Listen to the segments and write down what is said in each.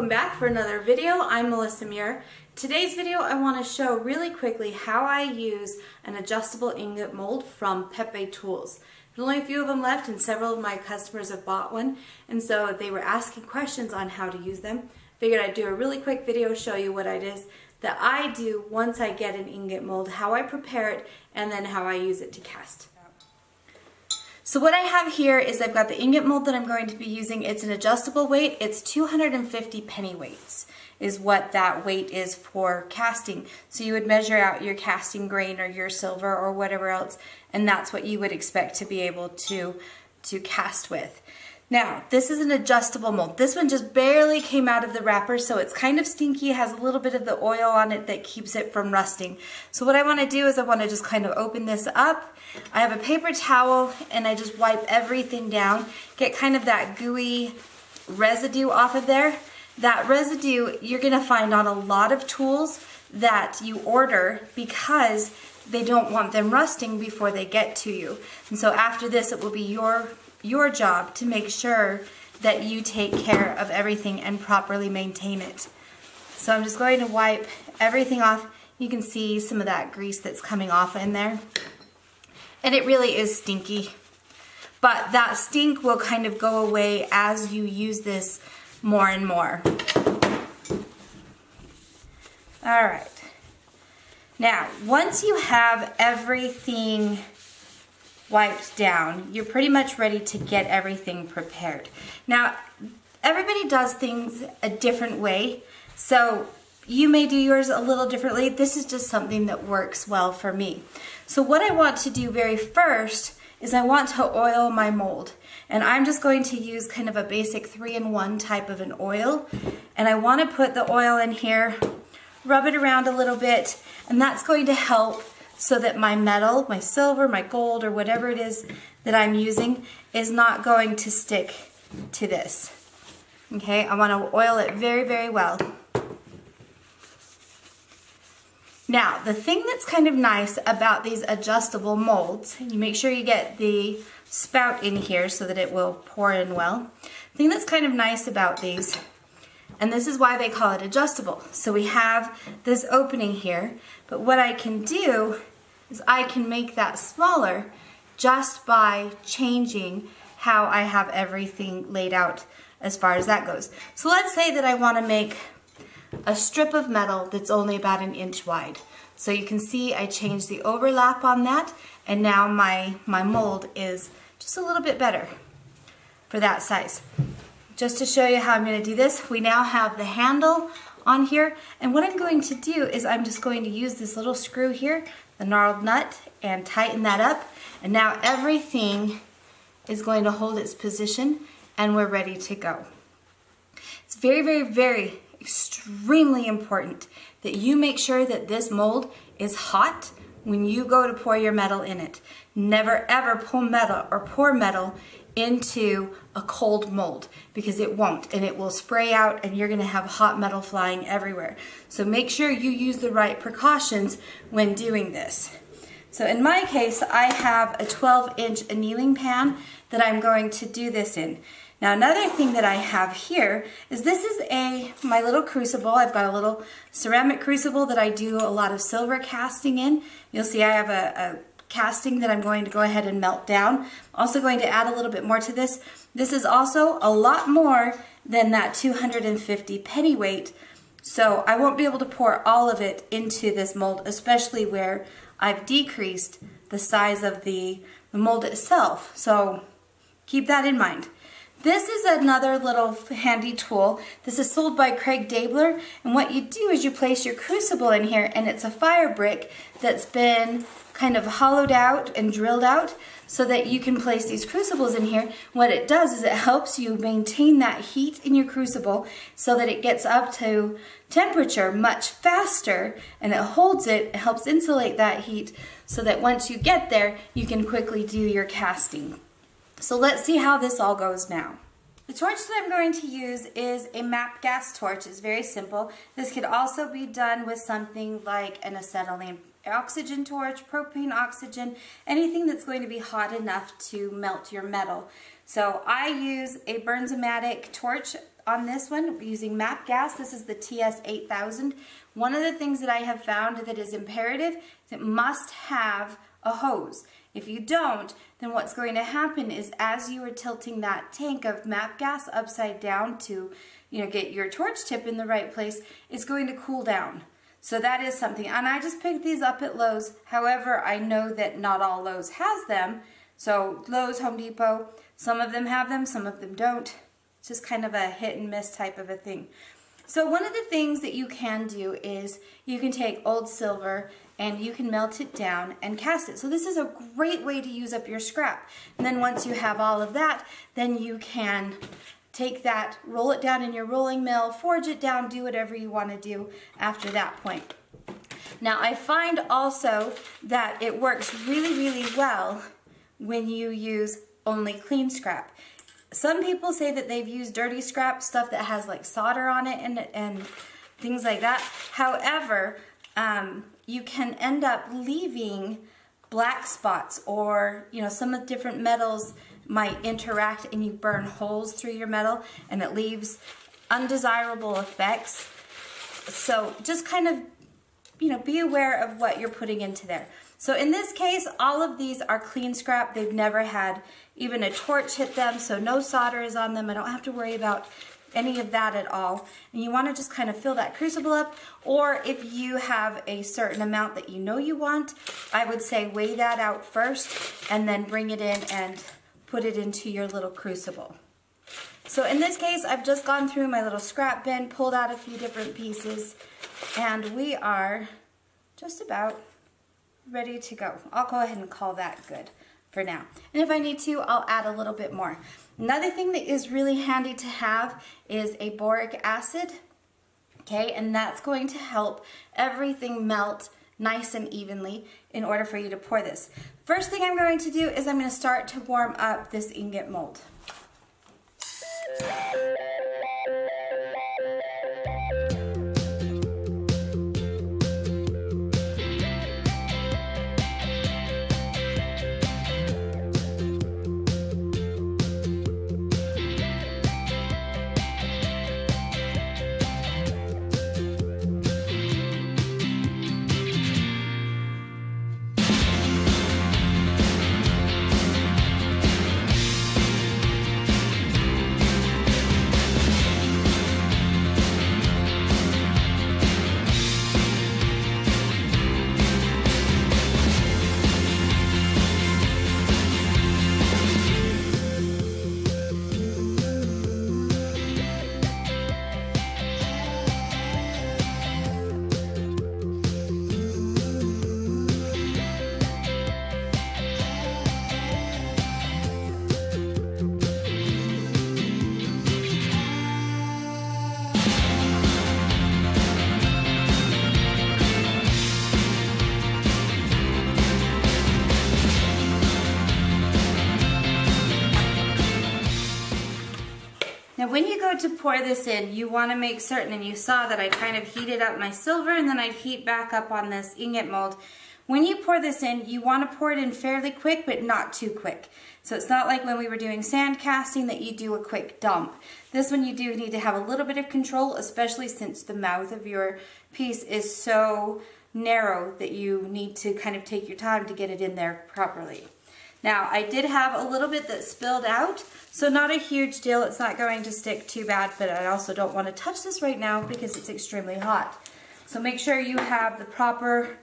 back for another video. I'm Melissa Muir. Today's video I want to show really quickly how I use an adjustable ingot mold from PepeTools. There's only a few of them left and several of my customers have bought one, and so they were asking questions on how to use them. Figured I'd do a really quick video, show you what it is that I do once I get an ingot mold, how I prepare it, and then how I use it to cast. So what I have here is I've got the ingot mold that I'm going to be using. It's an adjustable weight. It's 250 penny weights is what that weight is for casting. So you would measure out your casting grain or your silver or whatever else, and that's what you would expect to be able to cast with. Now, this is an adjustable mold. This one just barely came out of the wrapper, so it's kind of stinky. It has a little bit of the oil on it that keeps it from rusting. So what I want to do is I want to just kind of open this up. I have a paper towel and I just wipe everything down, get kind of that gooey residue off of there. That residue you're going to find on a lot of tools that you order because they don't want them rusting before they get to you. And so after this, it will be your job to make sure that you take care of everything and properly maintain it. So I'm just going to wipe everything off. You can see some of that grease that's coming off in there. And it really is stinky. But that stink will kind of go away as you use this more and more. All right. Now, once you have everything wiped down, you're pretty much ready to get everything prepared. Now, everybody does things a different way, so you may do yours a little differently. This is just something that works well for me. So what I want to do very first is I want to oil my mold. And I'm just going to use kind of a basic 3-in-1 type of an oil. And I want to put the oil in here, rub it around a little bit, and that's going to help so that my metal, my silver, my gold, or whatever it is that I'm using is not going to stick to this. Okay, I want to oil it very, very well. Now, the thing that's kind of nice about these adjustable molds, you make sure you get the spout in here so that it will pour in well. The thing that's kind of nice about these, and this is why they call it adjustable. So we have this opening here, but what I can do is I can make that smaller just by changing how I have everything laid out as far as that goes. So let's say that I want to make a strip of metal that's only about 1 inch wide. So you can see I changed the overlap on that, and now my mold is just a little bit better for that size. Just to show you how I'm going to do this, we now have the handle on here, and what I'm going to do is I'm just going to use this little screw here, the gnarled nut, and tighten that up, and now everything is going to hold its position and we're ready to go. It's very, very, very extremely important that you make sure that this mold is hot when you go to pour your metal in it. Never ever pull metal or pour metal into a cold mold because it won't, and it will spray out and you're going to have hot metal flying everywhere. So make sure you use the right precautions when doing this. So in my case, I have a 12-inch annealing pan that I'm going to do this in. Now another thing that I have here is this is my little crucible. I've got a little ceramic crucible that I do a lot of silver casting in. You'll see I have a casting that I'm going to go ahead and melt down. Also going to add a little bit more to this. This is also a lot more than that 250 penny weight, so I won't be able to pour all of it into this mold, especially where I've decreased the size of the mold itself. So keep that in mind. This is another little handy tool. This is sold by Craig Dabler, and what you do is you place your crucible in here, and it's a fire brick that's been kind of hollowed out and drilled out so that you can place these crucibles in here. What it does is it helps you maintain that heat in your crucible so that it gets up to temperature much faster, and it holds it, it helps insulate that heat so that once you get there, you can quickly do your casting. So let's see how this all goes now. The torch that I'm going to use is a MAP gas torch. It's very simple. This could also be done with something like an acetylene oxygen torch, propane oxygen, anything that's going to be hot enough to melt your metal. So I use a Bernzomatic torch on this one, we're using MAP gas. This is the TS8000. One of the things that I have found that is imperative is it must have a hose. If you don't, then what's going to happen is as you are tilting that tank of MAP gas upside down to, get your torch tip in the right place, it's going to cool down. So that is something. And I just picked these up at Lowe's. However, I know that not all Lowe's has them. So Lowe's, Home Depot, some of them have them, some of them don't. It's just kind of a hit and miss type of a thing. So one of the things that you can do is you can take old silver and you can melt it down and cast it. So this is a great way to use up your scrap. And then once you have all of that, then you can take that, roll it down in your rolling mill, forge it down, do whatever you want to do after that point. Now I find also that it works really, really well when you use only clean scrap. Some people say that they've used dirty scrap, stuff that has like solder on it and things like that. However, you can end up leaving black spots, or some of the different metals might interact and you burn holes through your metal and it leaves undesirable effects. So just kind of be aware of what you're putting into there. So in this case, all of these are clean scrap. They've never had even a torch hit them, so no solder is on them. I don't have to worry about any of that at all. And you want to just kind of fill that crucible up, or if you have a certain amount that you want, I would say weigh that out first and then bring it in and put it into your little crucible. So in this case, I've just gone through my little scrap bin, pulled out a few different pieces, and we are just about ready to go. I'll go ahead and call that good for now. And if I need to, I'll add a little bit more. Another thing that is really handy to have is a boric acid, okay? And that's going to help everything melt nice and evenly in order for you to pour this. First thing I'm going to do is I'm going to start to warm up this ingot mold. Now when you go to pour this in, you want to make certain, and you saw that I kind of heated up my silver and then I'd heat back up on this ingot mold. When you pour this in, you want to pour it in fairly quick, but not too quick. So it's not like when we were doing sand casting that you do a quick dump. This one you do need to have a little bit of control, especially since the mouth of your piece is so narrow that you need to kind of take your time to get it in there properly. Now, I did have a little bit that spilled out, so not a huge deal. It's not going to stick too bad, but I also don't want to touch this right now because it's extremely hot. So make sure you have the proper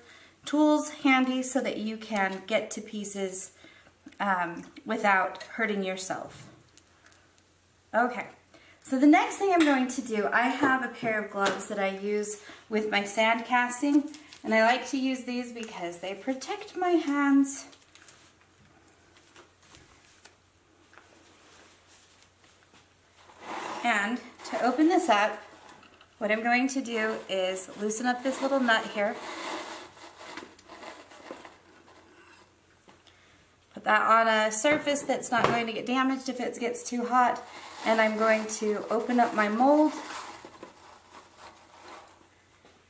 tools handy so that you can get to pieces without hurting yourself. Okay, so the next thing I'm going to do, I have a pair of gloves that I use with my sand casting, and I like to use these because they protect my hands. And to open this up, what I'm going to do is loosen up this little nut here. Put that on a surface that's not going to get damaged if it gets too hot. And I'm going to open up my mold.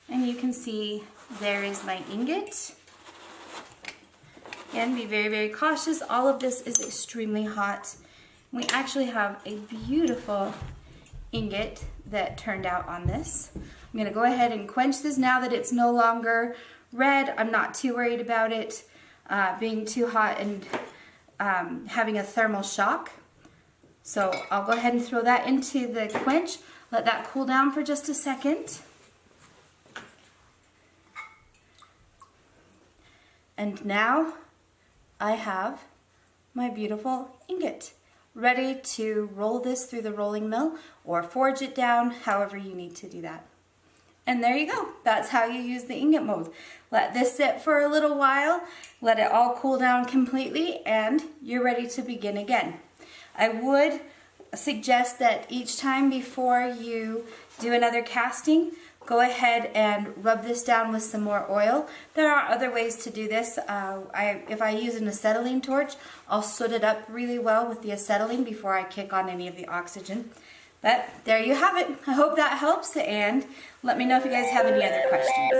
And you can see there is my ingot. Again, be very, very cautious. All of this is extremely hot. We actually have a beautiful ingot that turned out on this. I'm going to go ahead and quench this now that it's no longer red. I'm not too worried about it being too hot and having a thermal shock. So I'll go ahead and throw that into the quench, let that cool down for just a second. And now I have my beautiful ingot ready to roll this through the rolling mill or forge it down, however you need to do that. And there you go. That's how you use the ingot mold. Let this sit for a little while, let it all cool down completely, and you're ready to begin again. I would suggest that each time before you do another casting, go ahead and rub this down with some more oil. There are other ways to do this. If I use an acetylene torch, I'll soot it up really well with the acetylene before I kick on any of the oxygen. But there you have it. I hope that helps, and let me know if you guys have any other questions.